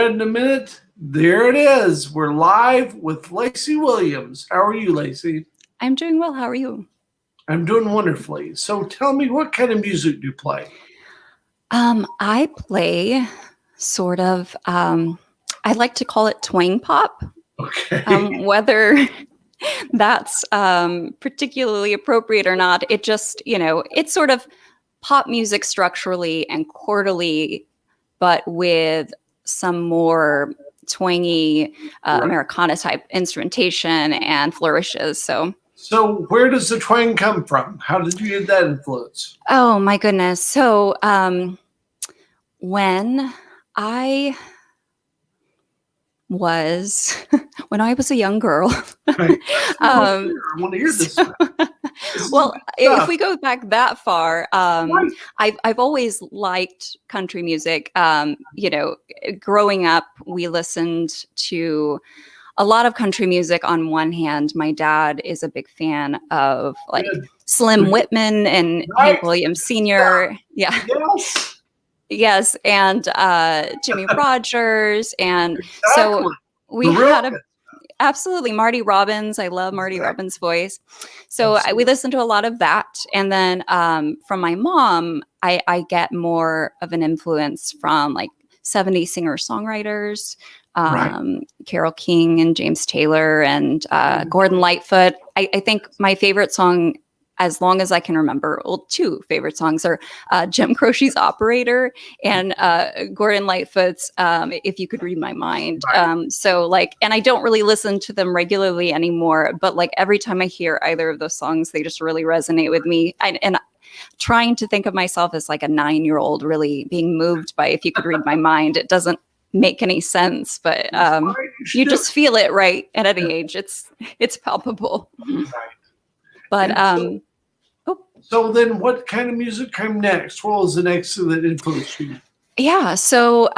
In a minute. There it is. We're live with Lacie Williams. How are you, Lacie? I'm doing well. How are you? I'm doing wonderfully. So tell me, what kind of music do you play? I play sort of, I like to call it twang pop. Okay. Whether that's particularly appropriate or not, it just, it's sort of pop music structurally and chordally, but with some more twangy Right. Americana type instrumentation and flourishes. So where does the twang come from? How did you get that influence? Oh my goodness. So when I was when I was a young girl. Right. I want to hear this. Well, if we go back that far, I've always liked country music. Growing up, we listened to a lot of country music. On one hand, my dad is a big fan of like Slim Whitman and Hank Williams Sr. Yeah. Yes. Yes, and Jimmy Rogers, and so we had absolutely Marty Robbins. I love Marty Robbins' voice. So we listened to a lot of that, and then from my mom, I get more of an influence from like 70s singer-songwriters, Carole King and James Taylor and Gordon Lightfoot. I think my favorite song, as long as I can remember, well, two favorite songs are Jim Croce's Operator and Gordon Lightfoot's If You Could Read My Mind. And I don't really listen to them regularly anymore, but like every time I hear either of those songs, they just really resonate with me. And trying to think of myself as like a 9-year-old really being moved by If You Could Read My Mind, it doesn't make any sense, but you just feel it, right? At any age, it's palpable. But so then what kind of music came next? What was the next that influenced you? Yeah, so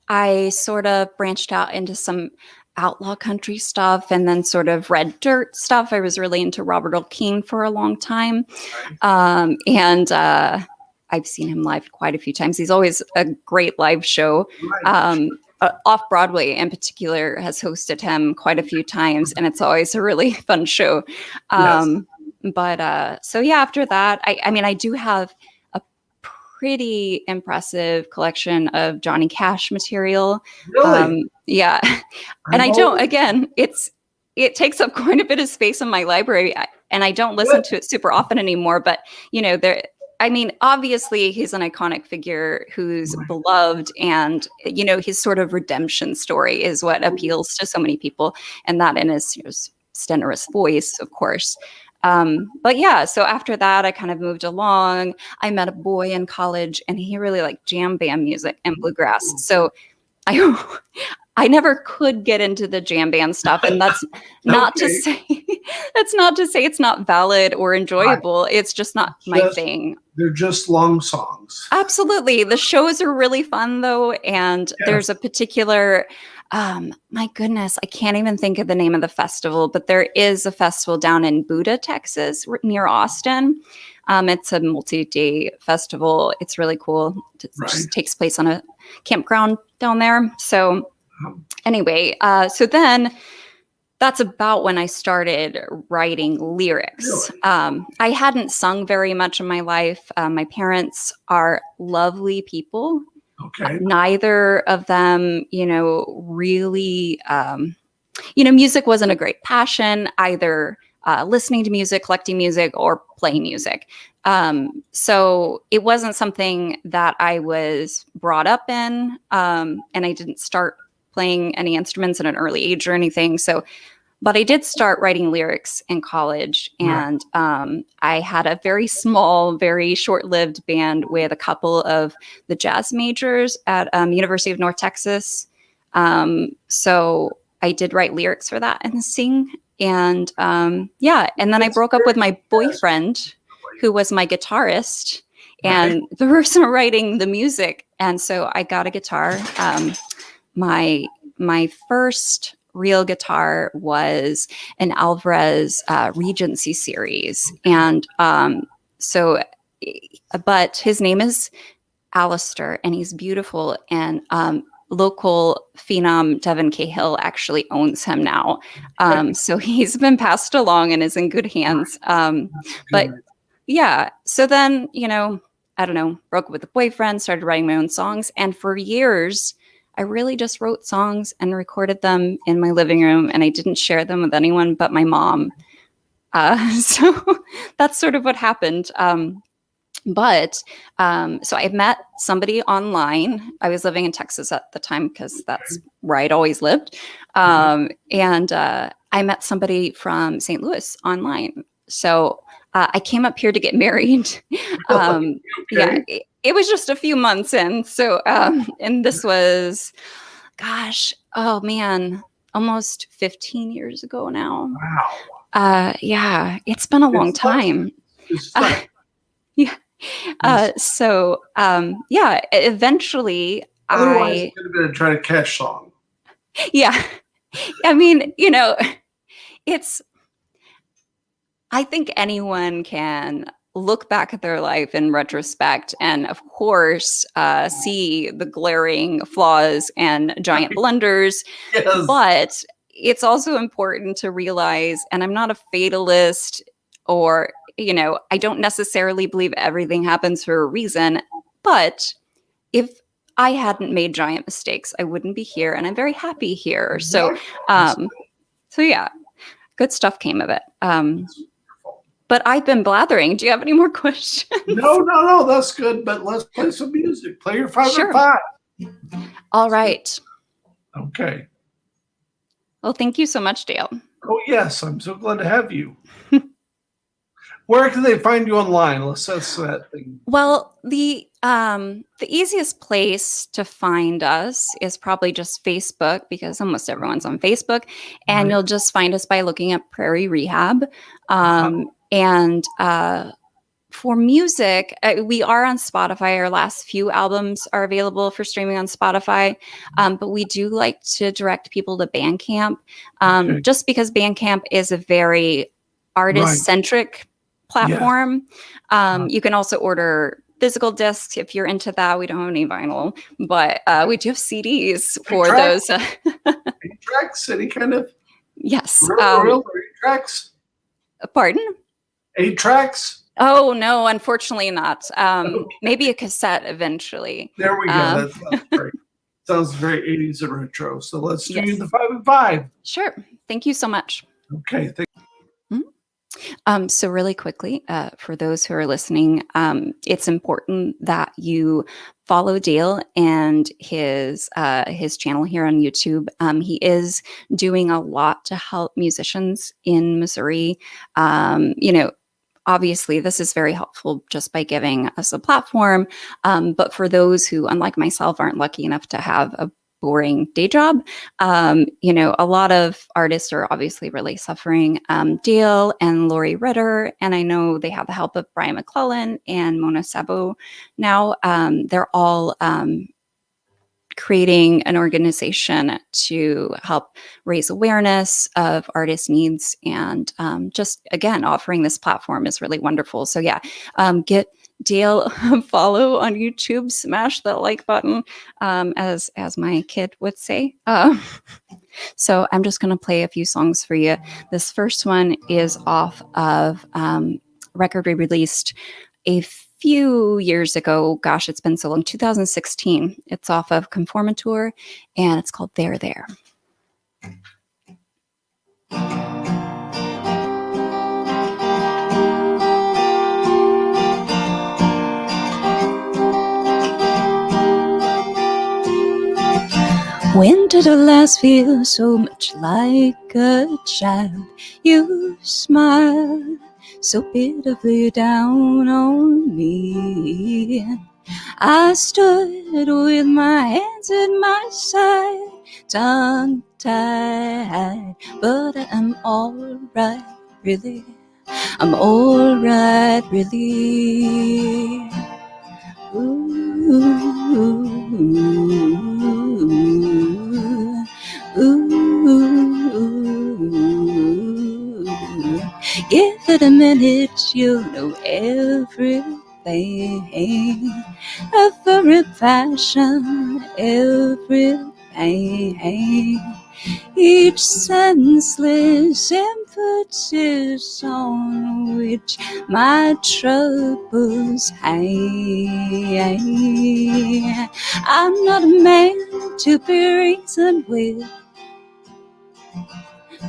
I sort of branched out into some outlaw country stuff and then sort of red dirt stuff. I was really into Robert Earl Keen for a long time. And I've seen him live quite a few times. He's always a great live show. Off-Broadway in particular has hosted him quite a few times, and it's always a really fun show. But so yeah, after that, I do have a pretty impressive collection of Johnny Cash material. Really? Yeah. And I don't, again, it takes up quite a bit of space in my library, and I don't listen to it super often anymore, but obviously he's an iconic figure who's beloved, and, his sort of redemption story is what appeals to so many people, and that in his stentorous voice, of course. But yeah, so after that, I kind of moved along. I met a boy in college, and he really liked jam band music and bluegrass. So I never could get into the jam band stuff, and that's not to say it's not valid or enjoyable. It's just not my thing. They're just long songs. Absolutely. The shows are really fun though, and there's a particular my goodness, I can't even think of the name of the festival, but there is a festival down in Buda, Texas, near Austin. It's a multi-day festival. It's really cool. It just takes place on a campground down there. So anyway, so then that's about when I started writing lyrics. I hadn't sung very much in my life. My parents are lovely people. Okay. Neither of them, really, music wasn't a great passion, either listening to music, collecting music, or playing music. So it wasn't something that I was brought up in, and I didn't start playing any instruments at an early age or anything. But I did start writing lyrics in college, and I had a very small, very short-lived band with a couple of the jazz majors at University of North Texas. So I did write lyrics for that and sing. And and then I broke up with my boyfriend, who was my guitarist, and the person writing the music. And so I got a guitar. My first real guitar was an Alvarez Regency series. And but his name is Alistair, and he's beautiful. And local phenom Devin Cahill actually owns him now. So he's been passed along and is in good hands. But yeah, so then, I don't know, broke up with a boyfriend, started writing my own songs. And for years, I really just wrote songs and recorded them in my living room. And I didn't share them with anyone but my mom. So that's sort of what happened. So I met somebody online. I was living in Texas at the time because that's where I'd always lived. And I met somebody from St. Louis online. So I came up here to get married. Yeah, it was just a few months in. So, and this was, oh man, almost 15 years ago now. Wow. Yeah, it's been a long time. Yeah. Yeah, eventually Otherwise, it could have been a try to catch song. Yeah. I mean, I think anyone can look back at their life in retrospect and, of course, see the glaring flaws and giant blunders. Yes. But it's also important to realize, and I'm not a fatalist or, I don't necessarily believe everything happens for a reason. But if I hadn't made giant mistakes, I wouldn't be here. And I'm very happy here. Exactly. So yeah, good stuff came of it. But I've been blathering. Do you have any more questions? No, that's good. But let's play some music. Play your 5 Sure. and 5. All right. Okay. Well, thank you so much, Dale. Oh, yes. I'm so glad to have you. Where can they find you online? Let's assess that thing. Well, the easiest place to find us is probably just Facebook, because almost everyone's on Facebook, and you'll just find us by looking at Prairie Rehab. And for music, we are on Spotify. Our last few albums are available for streaming on Spotify, but we do like to direct people to Bandcamp, just because Bandcamp is a very artist-centric platform. You can also order physical discs if you're into that. We don't have any vinyl, but we do have CDs for those. 8 tracks, any kind of? Yes. Real 8 tracks? Pardon? 8 tracks? Oh, no, unfortunately not. Maybe a cassette eventually. There we go. That sounds great. Sounds very 80s and retro. So let's do the 5 and 5. Sure. Thank you so much. Okay. So really quickly, for those who are listening, it's important that you follow Dale and his channel here on YouTube. He is doing a lot to help musicians in Missouri. Obviously, this is very helpful just by giving us a platform. But for those who, unlike myself, aren't lucky enough to have a boring day job, a lot of artists are obviously really suffering. Dale and Lori Ritter, and I know they have the help of Brian McClellan and Mona Sabo now. They're all creating an organization to help raise awareness of artist needs, and just again offering this platform is really wonderful. So yeah, get Dale a follow on YouTube, smash that like button, as my kid would say. So I'm just going to play a few songs for you. This first one is off of record we released a few years ago. Gosh, it's been so long. 2016. It's off of Conformateur, and it's called There There. When did I last feel so much like a child? You smiled so pitifully down on me. I stood with my hands at my side, tongue-tied, but I'm all right, really. I'm all right, really. Ooh, ooh, ooh. Give it a minute, you'll know everything. every passion, every pain, each senseless impetus on which my troubles hang. I'm not a man to be reasoned with,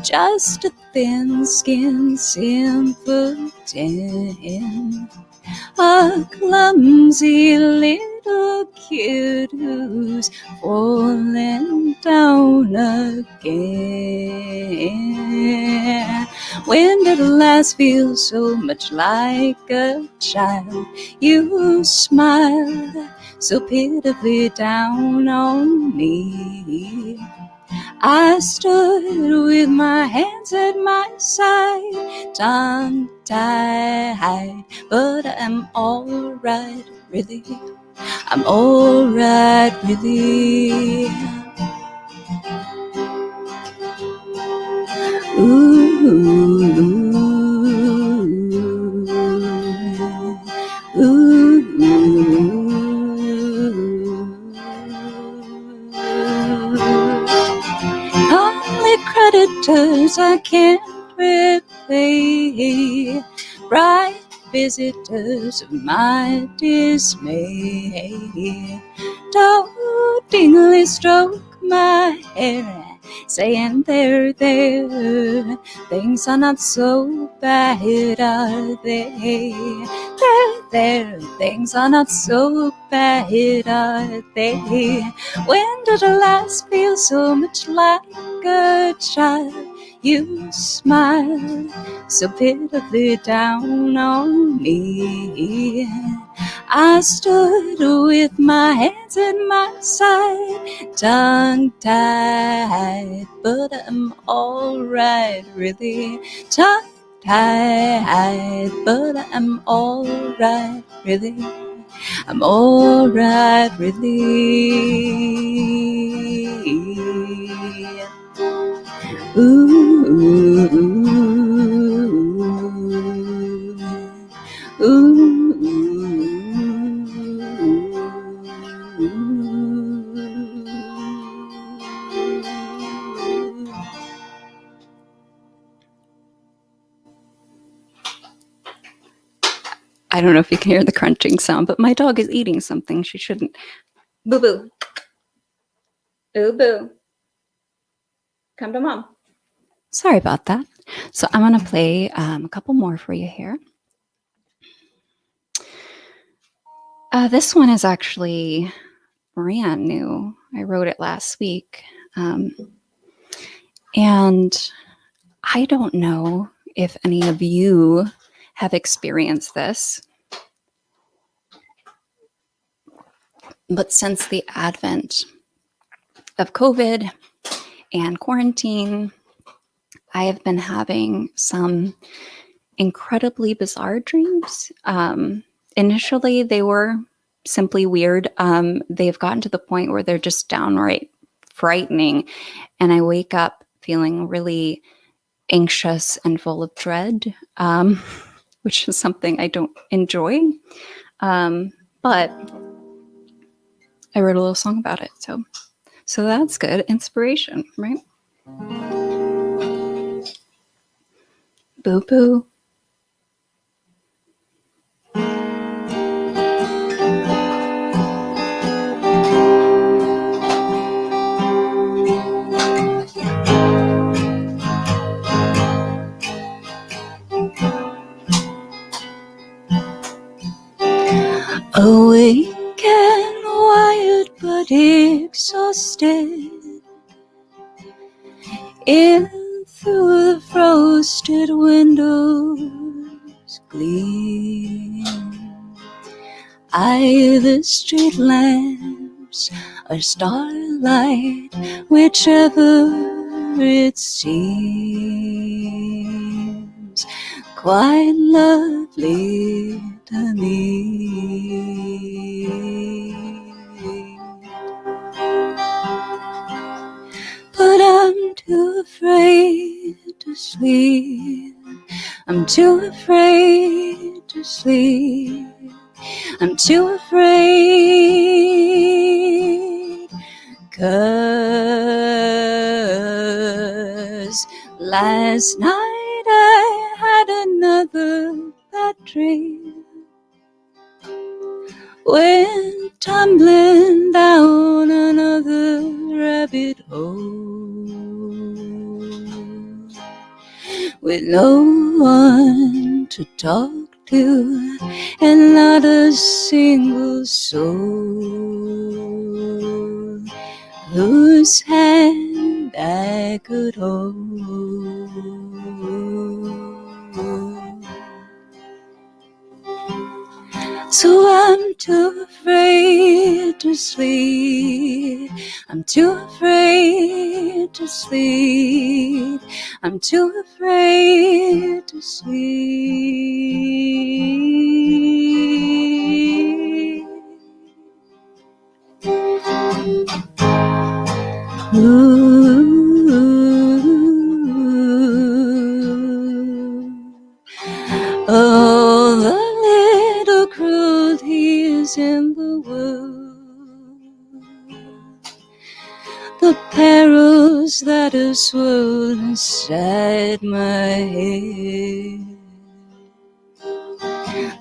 just a thin-skinned simpleton, a clumsy little kid who's falling down again. When did the last feel so much like a child? You smiled so pitifully down on me. I stood with my hands at my side, tongue-tied, but I'm alright, really. I'm alright, really. Ooh, ooh, only creditors I can't repay, bright visitors of my dismay, dotingly stroke my hair, saying there, things are not so bad, are they? There, things are not so bad, are they? When did I last feel so much like a child? You smiled so pitifully down on me. I stood with my hands at my side, tongue-tied, but I'm alright, really. Tongue-tied, but I'm alright, really. I'm alright, really. Ooh, ooh, I don't know if you can hear the crunching sound, but my dog is eating something she shouldn't. Boo boo. Boo boo. Come to mom. Sorry about that. So I'm going to play a couple more for you here. This one is actually brand new. I wrote it last week. And I don't know if any of you have experienced this, but since the advent of COVID and quarantine, I have been having some incredibly bizarre dreams. Initially, they were simply weird. They've gotten to the point where they're just downright frightening. And I wake up feeling really anxious and full of dread, which is something I don't enjoy. But I wrote a little song about it. So that's good. Inspiration, right? Boo boo. Awake and wired but exhausted, in through the frosted windows gleam either street lamps or starlight, whichever it seems quite lovely to me. But I'm too afraid to sleep. I'm too afraid to sleep. I'm too afraid, 'cause last night I had another bad dream. Went tumbling down another rabbit hole with no one to talk to and not a single soul whose hand I could hold. So I'm too afraid to sleep. I'm too afraid to sleep. I'm too afraid to sleep. Ooh. Oh, the little cruelties in the world, the perils that are swirled inside my head,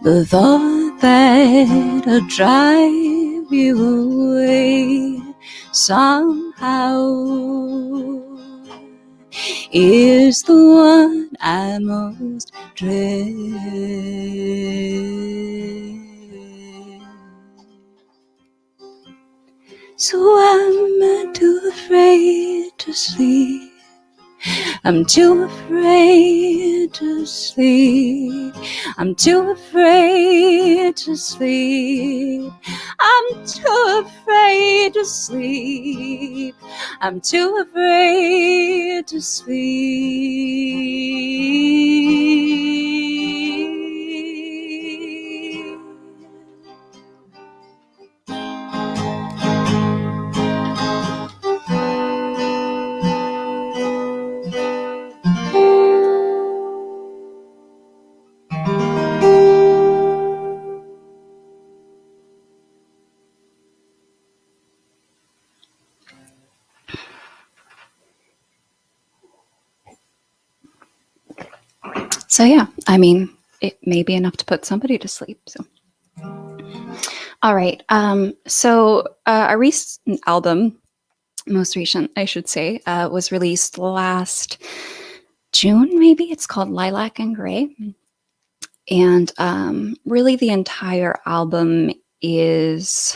the thought that I'll drive you away somehow is the one I most dread. So I'm too afraid to sleep. I'm too afraid to sleep. I'm too afraid to sleep. I'm too afraid to sleep. I'm too afraid to sleep. So yeah, I mean, it may be enough to put somebody to sleep. So, all right. So our recent album, most recent, I should say, was released last June. Maybe it's called Lilac Gray, and really the entire album is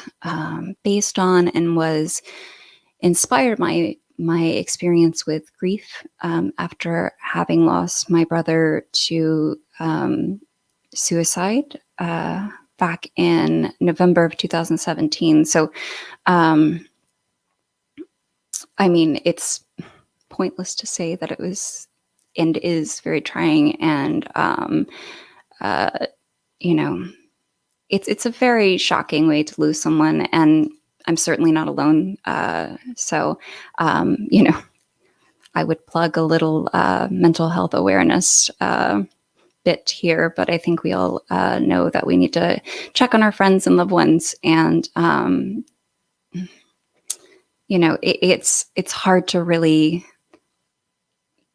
based on and was inspired by my experience with grief after having lost my brother to suicide back in November of 2017. So, I mean, it's pointless to say that it was and is very trying, and you know, it's a very shocking way to lose someone, and I'm certainly not alone. So, you know, I would plug a little mental health awareness bit here, but I think we all know that we need to check on our friends and loved ones. And, you know, it's hard to really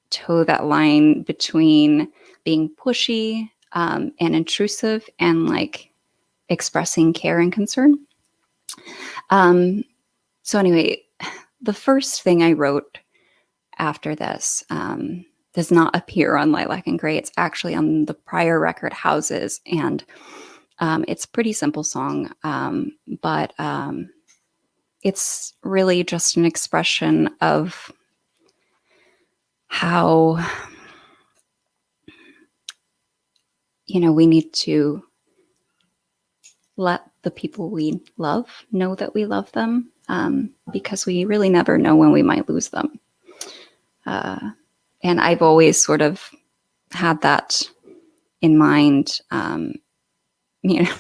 toe that line between being pushy and intrusive and like expressing care and concern. So anyway, the first thing I wrote after this does not appear on Lilac Gray. It's actually on the prior record, Houses, and it's a pretty simple song, but it's really just an expression of how, you know, we need to let the people we love know that we love them, because we really never know when we might lose them. And I've always sort of had that in mind, you know,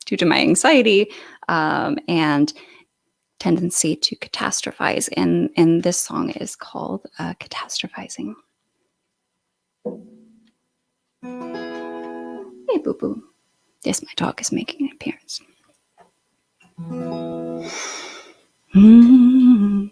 due to my anxiety and tendency to catastrophize. And this song is called Catastrophizing. Hey, boo-boo. Yes, my dog is making an appearance. Mm.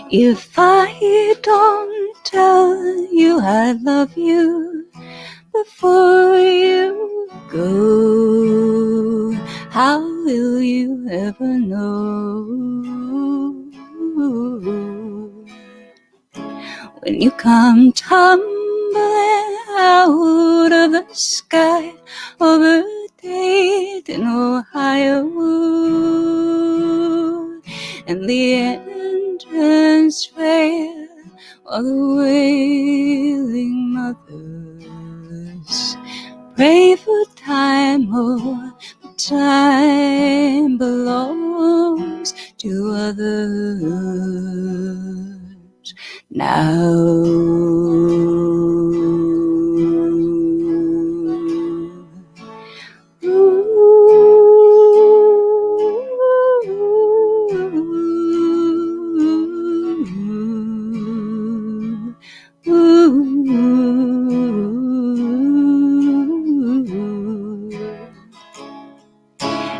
If I don't tell you I love you before you go, how will you ever know? When you come tumbling out of the sky over Dayton, Ohio, and the engines fail, all the wailing mothers pray for time, oh, but time belongs to others now.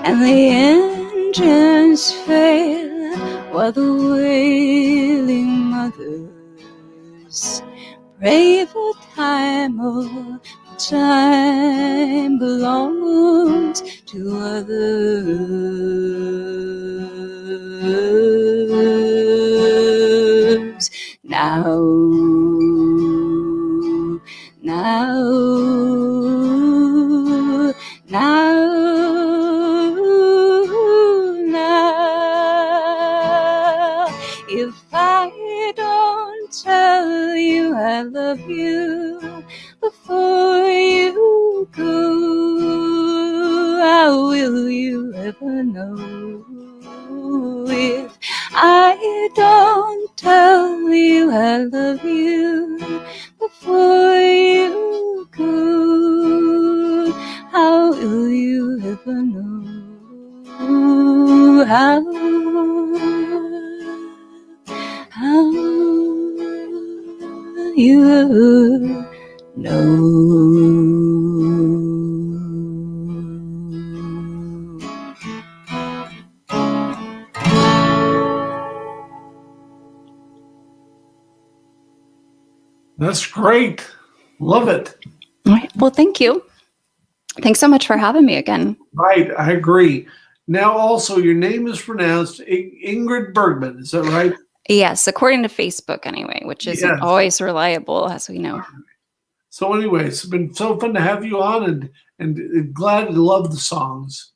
And the engines fail while the wailing mothers pray for time, oh, time belongs to others now. If I don't tell you I love you before you go, how will you ever know? If I don't tell you I love you before you go, how will you ever know? How you know? That's great. Love it. All right. Well, thank you. Thanks so much for having me again. Right, I agree. Now, also, your name is pronounced Ingrid Bergman. Is that right? Yes, according to Facebook anyway, which isn't always reliable, as we know. So anyway, it's been so fun to have you on, and glad to love the songs.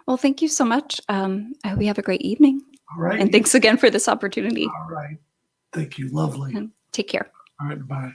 Well, thank you so much. I hope you have a great evening. All right. And thanks again for this opportunity. All right. Thank you. Lovely. And take care. All right. Bye.